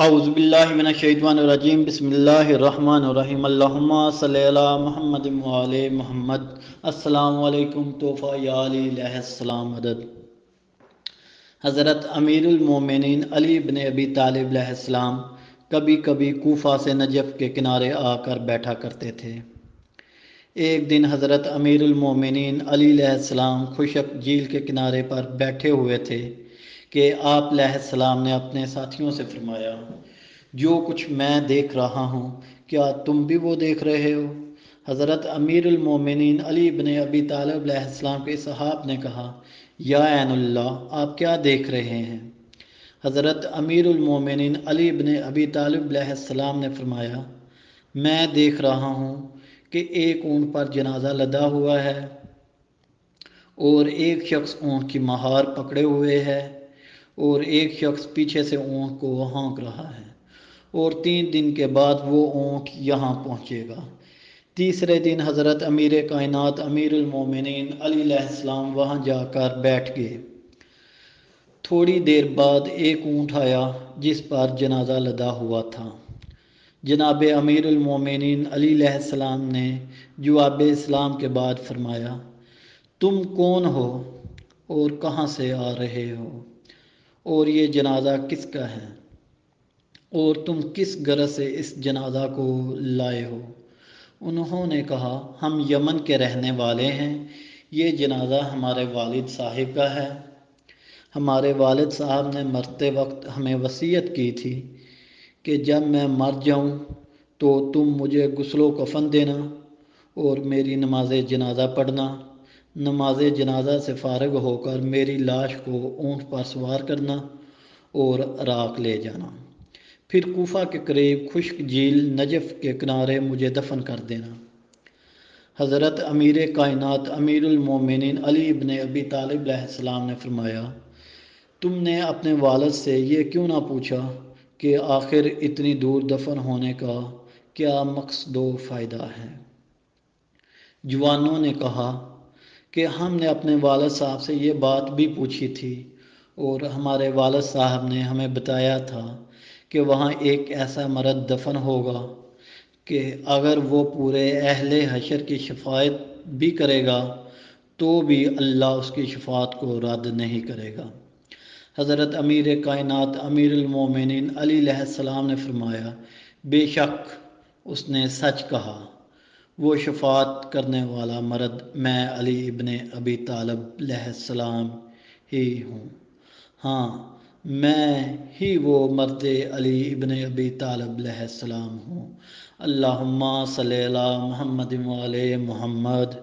اعوذ باللہ من الشیطان الرجیم بسم اللہ الرحمن الرحیم اللہم صلی علی محمد وعلی محمد۔ السلام علیکم تحفہ یا علی علیہ السلام مدد۔ حضرت امیر المومنین علی بن ابی طالب علیہ السلام کبھی کبھی کوفہ سے نجف کے کنارے آ کر بیٹھا کرتے تھے۔ ایک دن حضرت امیر المومنین علی علیہ السلام خشک جھیل کے کنارے پر بیٹھے ہوئے تھے کہ آپ علیہ السلام نے اپنے ساتھیوں سے فرمایا، جو کچھ میں دیکھ رہا ہوں کیا تم بھی وہ دیکھ رہے ہو؟ حضرت امیر المومنین علی بن ابی طالب علیہ السلام کے صحابہ نے کہا، یا عین اللہ، آپ کیا دیکھ رہے ہیں؟ حضرت امیر المومنین علی بن ابی طالب علیہ السلام نے فرمایا، میں دیکھ رہا ہوں کہ ایک اونٹ پر جنازہ لدا ہوا ہے اور ایک شخص اونٹ کی مہار پکڑے ہوئے ہے اور ایک شخص پیچھے سے اونٹ کو ہانک رہا ہے، اور 3 دن کے بعد وہ اونٹ یہاں پہنچے گا۔ تیسرے دن حضرت امیر کائنات امیر المومنین علی علیہ السلام وہاں جا کر بیٹھ گئے۔ تھوڑی دیر بعد ایک اونٹ آیا جس پر جنازہ لدا ہوا تھا۔ جناب امیر المومنین علی علیہ السلام نے جواب اسلام کے بعد فرمایا، تم کون ہو اور کہاں سے آ رہے ہو، اور یہ جنازہ کس کا ہے، اور تم کس غرض سے اس جنازہ کو لائے ہو؟ انہوں نے کہا، ہم یمن کے رہنے والے ہیں، یہ جنازہ ہمارے والد صاحب کا ہے۔ ہمارے والد صاحب نے مرتے وقت ہمیں وصیت کی تھی کہ جب میں مر جاؤں تو تم مجھے غسل و کفن دینا اور میری نماز جنازہ پڑھنا۔ نماز جنازہ سے فارغ ہو کر میری لاش کو اونٹ پر سوار کرنا اور عراق لے جانا، پھر کوفہ کے قریب خشک جھیل نجف کے کنارے مجھے دفن کر دینا۔ حضرت امیر کائنات امیر المومنین علی بن ابی طالب علیہ السلام نے فرمایا، تم نے اپنے والد سے یہ کیوں نہ پوچھا کہ آخر اتنی دور دفن ہونے کا کیا مقصد و فائدہ ہے؟ جوانوں نے کہا کہ ہم نے اپنے والد صاحب سے یہ بات بھی پوچھی تھی، اور ہمارے والد صاحب نے ہمیں بتایا تھا کہ وہاں ایک ایسا مرد دفن ہوگا کہ اگر وہ پورے اہل حشر کی شفاعت بھی کرے گا تو بھی اللہ اس کی شفاعت کو رد نہیں کرے گا۔ حضرت امیر کائنات امیر المومنین علی علیہ السلام نے فرمایا، بے شک اس نے سچ کہا، وہ شفاعت کرنے والا مرد میں علی ابن ابی طالب علیہ السلام ہی ہوں۔ ہاں، میں ہی وہ مرد علی ابن ابی طالب علیہ السلام ہوں۔ اللہم صلی علی محمد وعلی محمد۔